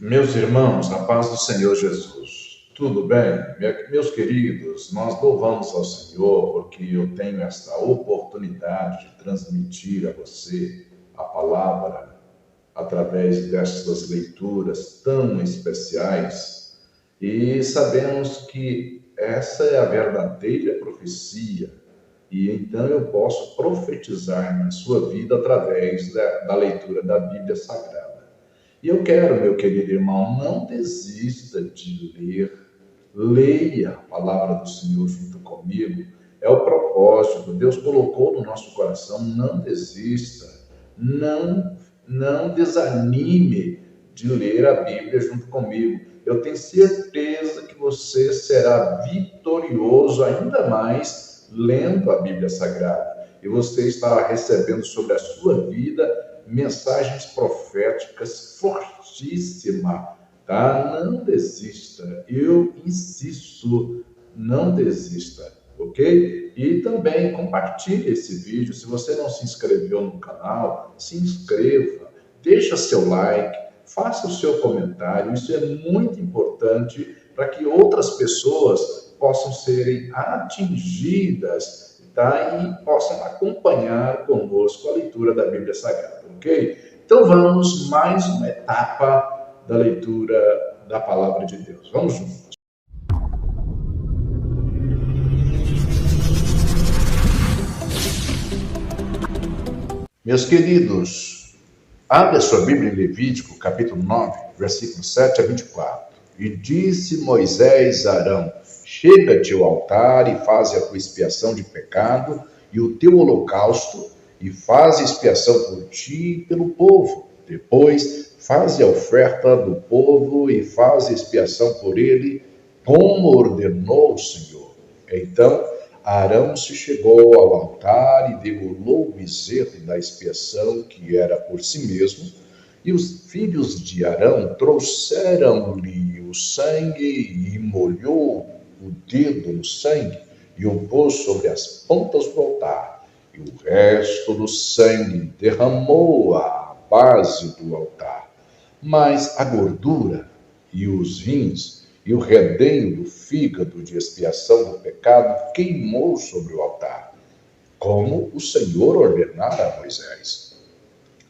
Meus irmãos, a paz do Senhor Jesus. Tudo bem? Meus queridos, nós louvamos ao Senhor porque eu tenho esta oportunidade de transmitir a você a palavra através destas leituras tão especiais e sabemos que essa é a verdadeira profecia e então eu posso profetizar na sua vida através da leitura da Bíblia Sagrada. E eu quero, meu querido irmão, não desista de ler. Leia a palavra do Senhor junto comigo. É o propósito. Deus colocou no nosso coração. Não desista. Não desanime de ler a Bíblia junto comigo. Eu tenho certeza que você será vitorioso ainda mais lendo a Bíblia Sagrada. E você estará recebendo sobre a sua vida mensagens proféticas fortíssimas, tá? Não desista, eu insisto, não desista, ok? E também compartilhe esse vídeo. Se você não se inscreveu no canal, se inscreva, deixa seu like, faça o seu comentário. Isso é muito importante para que outras pessoas possam serem atingidas, tá? E possam acompanhar conosco a leitura da Bíblia Sagrada, ok? Então vamos mais uma etapa da leitura da Palavra de Deus. Vamos juntos. Meus queridos, abre a sua Bíblia em Levítico, capítulo 9, versículos 7 a 24. E disse Moisés a Arão: chega-te ao altar e faze a tua expiação de pecado e o teu holocausto, e faze expiação por ti e pelo povo. Depois, faze a oferta do povo e faze expiação por ele, como ordenou o Senhor. Então, Arão se chegou ao altar e degolou o bezerro da expiação, que era por si mesmo, e os filhos de Arão trouxeram-lhe o sangue e molhou o dedo no sangue e o pôs sobre as pontas do altar. E o resto do sangue derramou à base do altar. Mas a gordura e os rins e o redenho do fígado de expiação do pecado queimou sobre o altar, como o Senhor ordenara a Moisés.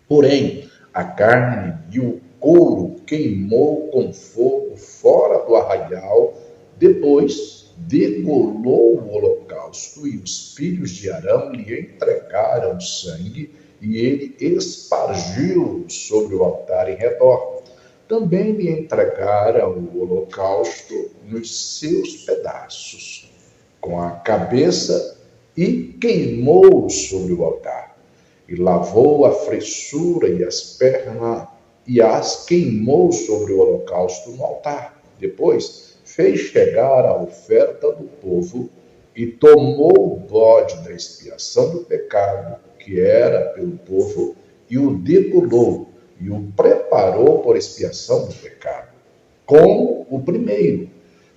Porém, a carne e o couro queimou com fogo fora do arraial. Depois degolou o holocausto, e os filhos de Arão lhe entregaram sangue, e ele espargiu sobre o altar em redor. Também lhe entregaram o holocausto nos seus pedaços, com a cabeça, e queimou sobre o altar. E lavou a fressura e as pernas, e as queimou sobre o holocausto no altar. Depois fez chegar a oferta do povo, e tomou o bode da expiação do pecado, que era pelo povo, e o degolou, e o preparou por expiação do pecado, como o primeiro.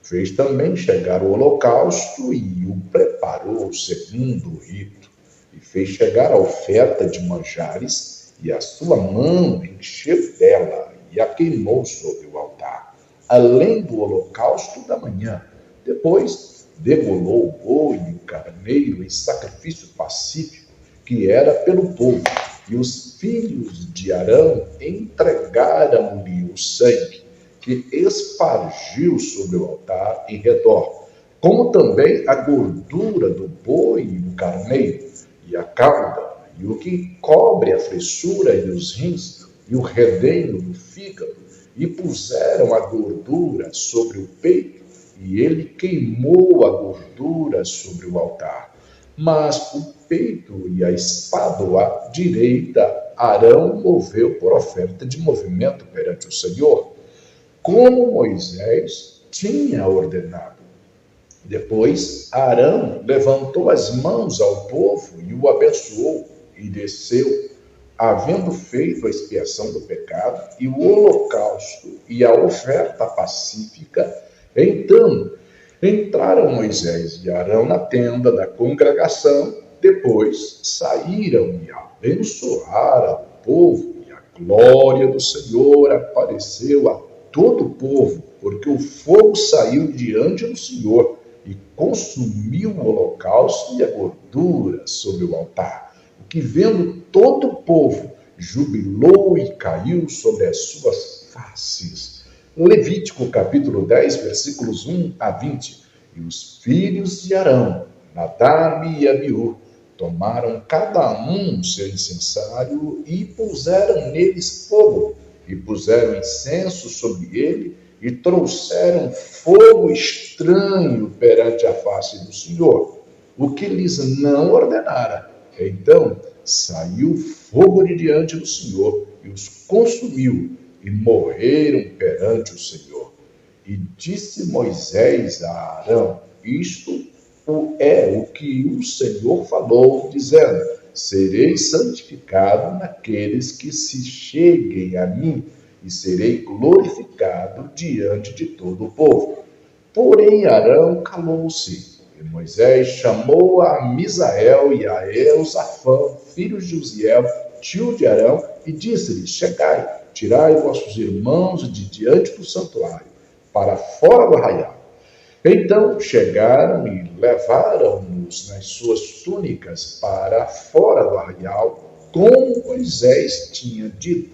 Fez também chegar o holocausto e o preparou segundo o rito. E fez chegar a oferta de manjares, e a sua mão encheu dela, e a queimou sobre o altar, além do holocausto da manhã. Depois degolou o boi e o carneiro em sacrifício pacífico, que era pelo povo. E os filhos de Arão entregaram-lhe o sangue, que espargiu sobre o altar em redor, como também a gordura do boi e do carneiro, e a cauda, e o que cobre a fressura e os rins, e o redenho do fígado, e puseram a gordura sobre o peito, e ele queimou a gordura sobre o altar. Mas o peito e a espádua direita Arão moveu por oferta de movimento perante o Senhor, como Moisés tinha ordenado. Depois Arão levantou as mãos ao povo e o abençoou, e desceu, havendo feito a expiação do pecado e o holocausto e a oferta pacífica. Então entraram Moisés e Arão na tenda da congregação. Depois saíram e abençoaram o povo, e a glória do Senhor apareceu a todo o povo, porque o fogo saiu diante do Senhor e consumiu o holocausto e a gordura sobre o altar. O que vendo todo o povo jubilou e caiu sobre as suas faces. Levítico capítulo 10, versículos 1 a 20. E os filhos de Arão, Nadab e Abiú, tomaram cada um seu incensário e puseram neles fogo, e puseram incenso sobre ele, e trouxeram fogo estranho perante a face do Senhor, o que lhes não ordenara. Então saiu fogo de diante do Senhor, e os consumiu, e morreram perante o Senhor. E disse Moisés a Arão: isto é o que o Senhor falou, dizendo: serei santificado naqueles que se cheguem a mim, e serei glorificado diante de todo o povo. Porém Arão calou-se, e Moisés chamou a Misael e a Elzafã, filhos de Uziel, tio de Arão, e disse-lhes: chegai, tirai vossos irmãos de diante do santuário, para fora do arraial. Então chegaram e levaram-nos nas suas túnicas para fora do arraial, como Moisés tinha dito.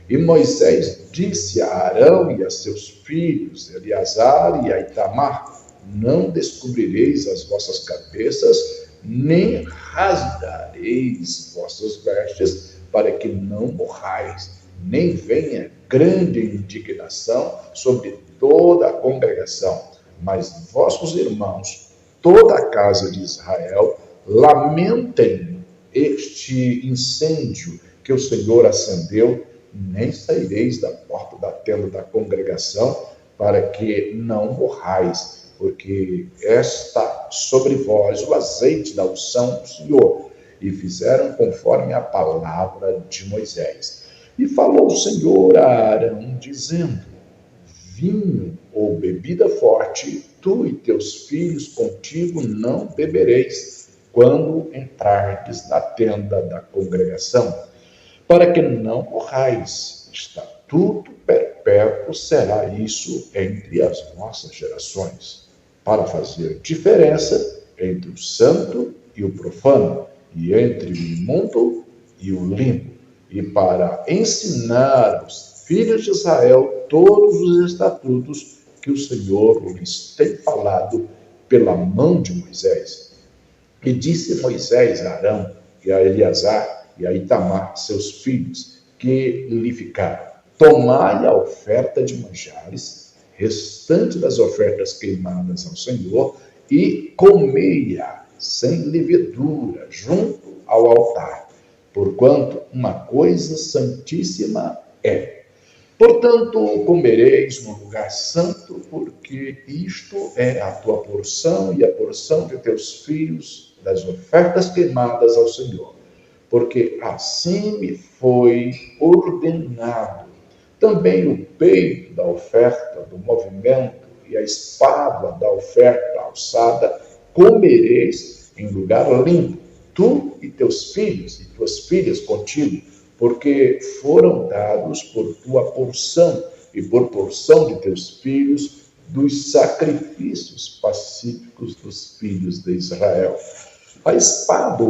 E Moisés disse a Arão e a seus filhos, Eleazar e a Itamar: não descobrireis as vossas cabeças, nem rasgareis vossas vestes, para que não morrais, nem venha grande indignação sobre toda a congregação. Mas vossos irmãos, toda a casa de Israel, lamentem este incêndio que o Senhor acendeu, nem saireis da porta da tenda da congregação, para que não morrais, porque está sobre vós o azeite da unção do Senhor. E fizeram conforme a palavra de Moisés. E falou o Senhor a Arão, dizendo: vinho ou bebida forte, tu e teus filhos contigo não bebereis, quando entrardes na tenda da congregação, para que não morrais. Estatuto perpétuo será isso entre as vossas gerações, para fazer diferença entre o santo e o profano, e entre o imundo e o limpo, e para ensinar aos filhos de Israel todos os estatutos que o Senhor lhes tem falado pela mão de Moisés. E disse Moisés a Arão e a Eleazar e a Itamar, seus filhos, que lhe ficaram: tomai a oferta de manjares, restante das ofertas queimadas ao Senhor, e comei-a sem levedura junto ao altar, porquanto uma coisa santíssima é. Portanto, comereis no lugar santo, porque isto é a tua porção e a porção de teus filhos das ofertas queimadas ao Senhor, porque assim me foi ordenado. Também o peito da oferta do movimento e a espada da oferta alçada comereis em lugar limpo, tu e teus filhos e tuas filhas contigo, porque foram dados por tua porção e por porção de teus filhos dos sacrifícios pacíficos dos filhos de Israel. A espada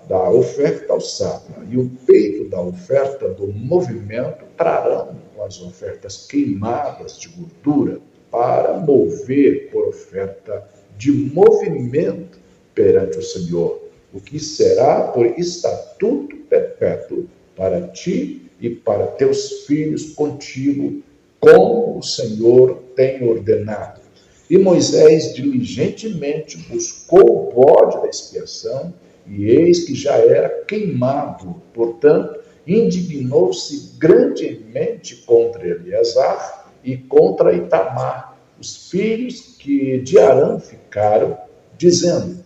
da oferta alçada e o peito da oferta do movimento trarão as ofertas queimadas de gordura para mover por oferta de movimento perante o Senhor, o que será por estatuto perpétuo para ti e para teus filhos contigo, como o Senhor tem ordenado. E Moisés diligentemente buscou o bode da expiação, e eis que já era queimado. Portanto, indignou-se grandemente contra Eleazar e contra Itamar, os filhos que de Arão ficaram, dizendo: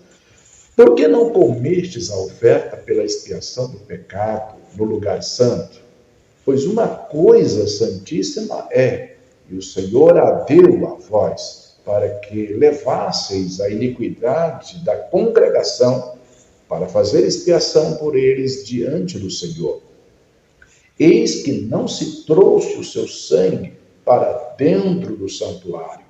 por que não comestes a oferta pela expiação do pecado no lugar santo? Pois uma coisa santíssima é, e o Senhor a deu a vós, para que levasseis a iniquidade da congregação, para fazer expiação por eles diante do Senhor. Eis que não se trouxe o seu sangue para dentro do santuário.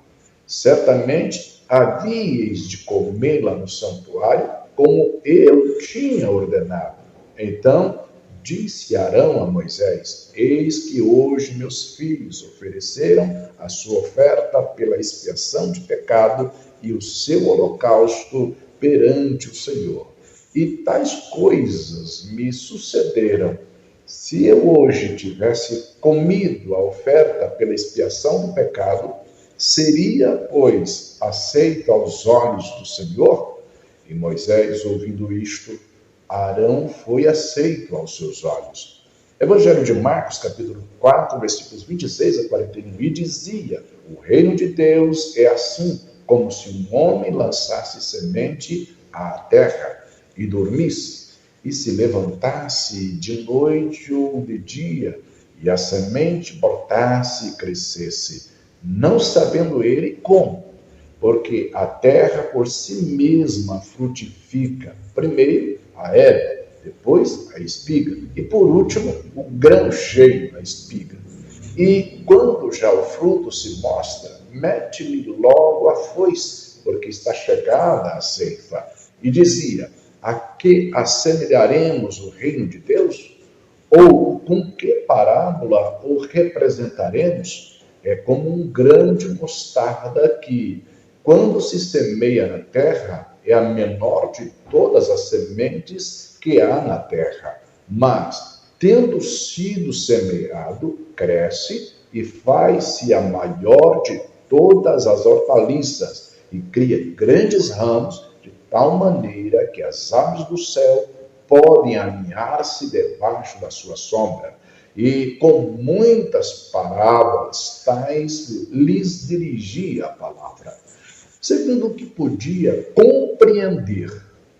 Certamente havíeis de comê-la no santuário, como eu tinha ordenado. Então disse Arão a Moisés: Eis que hoje meus filhos ofereceram a sua oferta pela expiação de pecado e o seu holocausto perante o Senhor. E tais coisas me sucederam. Se eu hoje tivesse comido a oferta pela expiação do pecado, seria, pois, aceito aos olhos do Senhor? E Moisés, ouvindo isto, Arão foi aceito aos seus olhos. Evangelho de Marcos, capítulo 4, versículos 26 a 41, e dizia: o reino de Deus é assim, como se um homem lançasse semente à terra e dormisse, e se levantasse de noite ou de dia, e a semente brotasse e crescesse, não sabendo ele como, porque a terra por si mesma frutifica, primeiro a erva, depois a espiga, e por último o grão cheio na espiga. E quando já o fruto se mostra, mete-lhe logo a foice, porque está chegada a ceifa. E dizia: a que assemelharemos o reino de Deus? Ou com que parábola o representaremos? É como um grão de mostarda que, quando se semeia na terra, é a menor de todas as sementes que há na terra. Mas, tendo sido semeado, cresce e faz-se a maior de todas as hortaliças e cria grandes ramos, de tal maneira que as aves do céu podem aninhar-se debaixo da sua sombra. E com muitas parábolas tais lhes dirigia a palavra, segundo o que podia compreender,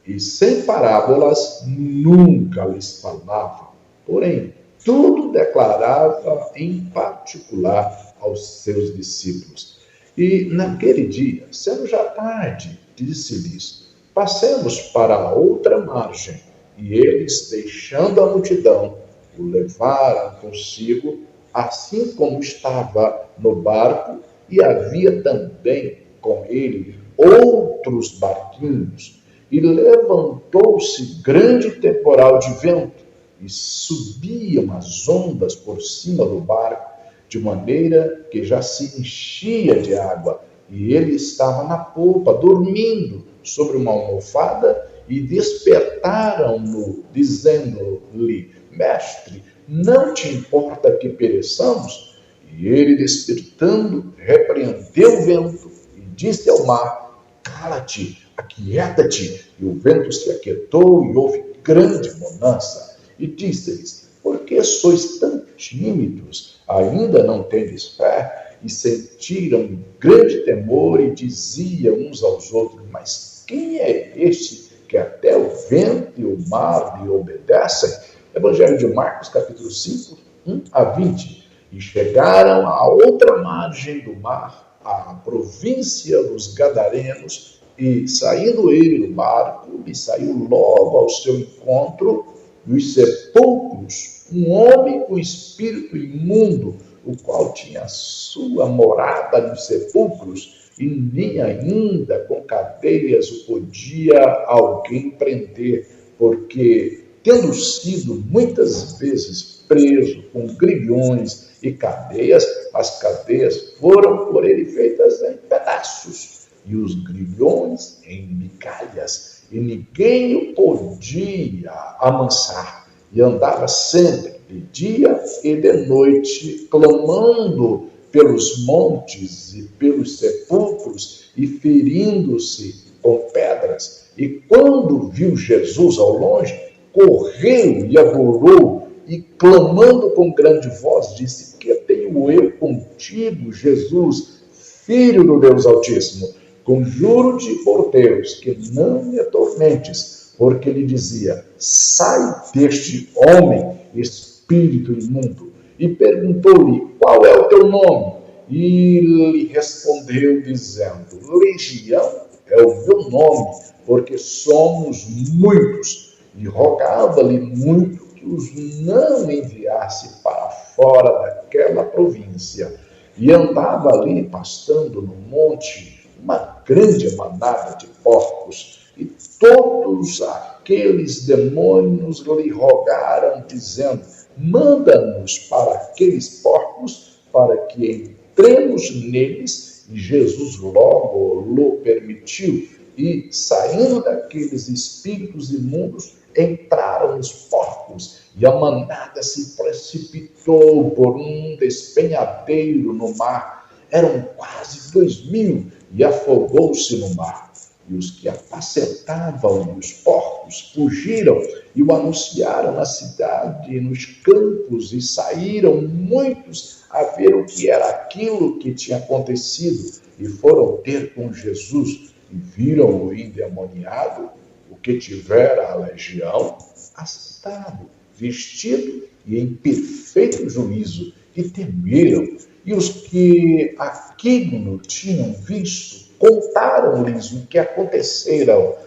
e sem parábolas nunca lhes falava. Porém, tudo declarava em particular aos seus discípulos. E naquele dia, sendo já tarde, disse-lhes: passemos para a outra margem. E eles, deixando a multidão, o levaram consigo, assim como estava no barco, e havia também com ele outros barquinhos. E levantou-se grande temporal de vento, e subiam as ondas por cima do barco, de maneira que já se enchia de água, e ele estava na polpa, dormindo sobre uma almofada, e despertaram-no, dizendo-lhe: Mestre, não te importa que pereçamos? E ele, despertando, repreendeu o vento e disse ao mar: cala-te, aquieta-te. E o vento se aquietou e houve grande bonança. E disse-lhes: por que sois tão tímidos? Ainda não tendes fé? E sentiram grande temor e diziam uns aos outros: mas quem é este que até o vento e o mar lhe obedecem? Evangelho de Marcos, capítulo 5, 1 a 20. E chegaram à outra margem do mar, à província dos Gadarenos, e saindo ele do barco, lhe saiu logo ao seu encontro dos sepulcros um homem com espírito imundo, o qual tinha sua morada nos sepulcros, e nem ainda com cadeias o podia alguém prender, porque, tendo sido muitas vezes preso com grilhões e cadeias, as cadeias foram por ele feitas em pedaços, e os grilhões em migalhas, e ninguém o podia amansar, e andava sempre de dia e de noite, clamando pelos montes e pelos sepulcros, e ferindo-se com pedras. E quando viu Jesus ao longe, correu e adorou, e clamando com grande voz, disse: que tenho eu contigo, Jesus, Filho do Deus Altíssimo? Conjuro-te por Deus que não me atormentes, porque ele dizia: sai deste homem, espírito imundo. E perguntou-lhe: qual é o teu nome? E lhe respondeu, dizendo: Legião é o meu nome, porque somos muitos. E rogava-lhe muito que os não enviasse para fora daquela província. E andava ali, pastando no monte, uma grande manada de porcos. E todos aqueles demônios lhe rogaram, dizendo: manda-nos para aqueles porcos, para que entremos neles. E Jesus logo lhe permitiu. E, saindo daqueles espíritos imundos, entraram os porcos, e a manada se precipitou por um despenhadeiro no mar. Eram quase 2.000, e afogou-se no mar. E os que apacentavam os porcos fugiram e o anunciaram na cidade e nos campos, e saíram muitos a ver o que era aquilo que tinha acontecido, e foram ter com Jesus, e viram o endemoniado, o que tivera a legião, assentado, vestido e em perfeito juízo, e temeram. E os que aquilo tinham visto, contaram-lhes o que acontecera,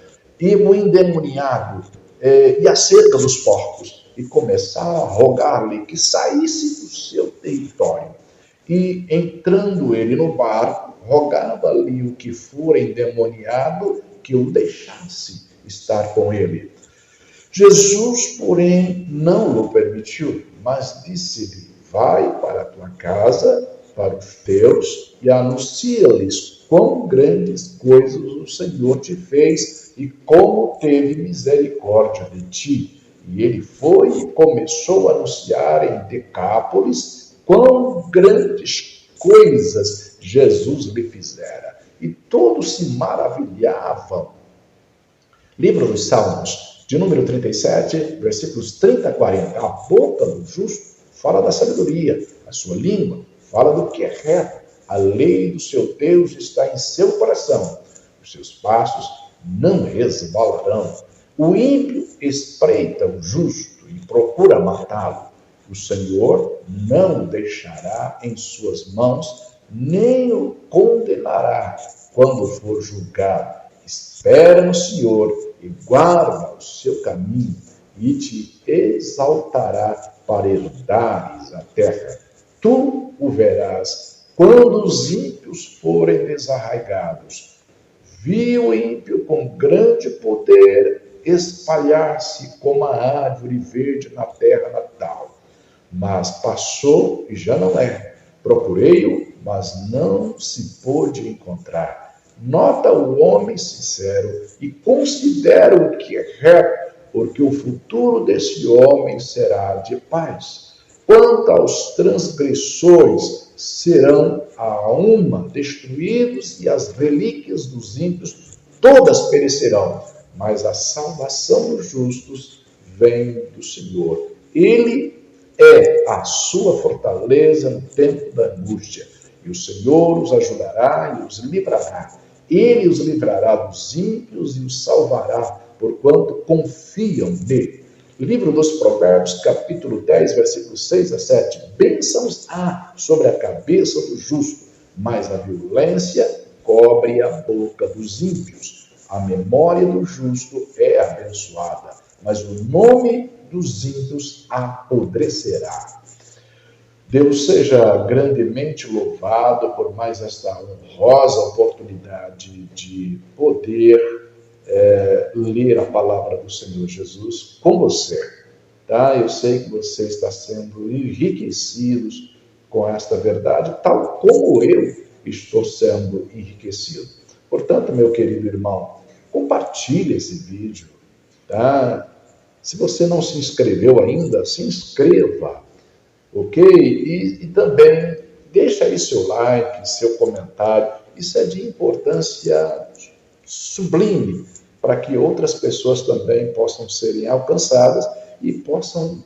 e o endemoniado, e acerca dos porcos, e começaram a rogar-lhe que saísse do seu território. E, entrando ele no barco, rogava-lhe o que fora endemoniado que o deixasse estar com ele. Jesus, porém, não o permitiu, mas disse-lhe: vai para a tua casa, para os teus, e anuncia-lhes quão grandes coisas o Senhor te fez e como teve misericórdia de ti. E ele foi e começou a anunciar em Decápolis quão grandes coisas Jesus lhe fizera. E todos se maravilhavam. Livro dos Salmos, de número 37, versículos 30 a 40. A boca do justo fala da sabedoria, a sua língua fala do que é reto. A lei do seu Deus está em seu coração. Os seus passos não resvalarão. O ímpio espreita o justo e procura matá-lo. O Senhor não o deixará em suas mãos, nem o condenará quando for julgado. Espera no Senhor e guarda o seu caminho, e te exaltará para herdares a terra. Tu o verás quando os ímpios forem desarraigados. Vi o ímpio com grande poder espalhar-se como a árvore verde na terra natal. Mas passou e já não é. Procurei-o, mas não se pôde encontrar. Nota o homem sincero e considera o que é reto, porque o futuro desse homem será de paz. Quanto aos transgressores, serão a uma destruídos, e as relíquias dos ímpios todas perecerão. Mas a salvação dos justos vem do Senhor. Ele é a sua fortaleza no tempo da angústia. E o Senhor os ajudará e os livrará. Ele os livrará dos ímpios e os salvará, porquanto confiam nele. Livro dos Provérbios, capítulo 10, versículos 6 a 7. Bênçãos há sobre a cabeça do justo, mas a violência cobre a boca dos ímpios. A memória do justo é abençoada, mas o nome dos ímpios apodrecerá. Deus seja grandemente louvado por mais esta honrosa oportunidade de poder ler a palavra do Senhor Jesus com você. Tá? Eu sei que você está sendo enriquecido com esta verdade, tal como eu estou sendo enriquecido. Portanto, meu querido irmão, compartilhe esse vídeo. Tá? Se você não se inscreveu ainda, se inscreva. Ok? E também deixa aí seu like, seu comentário. Isso é de importância sublime para que outras pessoas também possam serem alcançadas e possam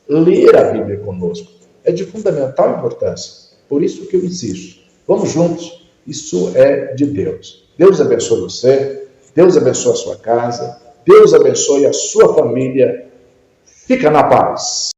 ler a Bíblia conosco. É de fundamental importância. Por isso que eu insisto. Vamos juntos. Isso é de Deus. Deus abençoe você. Deus abençoe a sua casa. Deus abençoe a sua família. Fica na paz.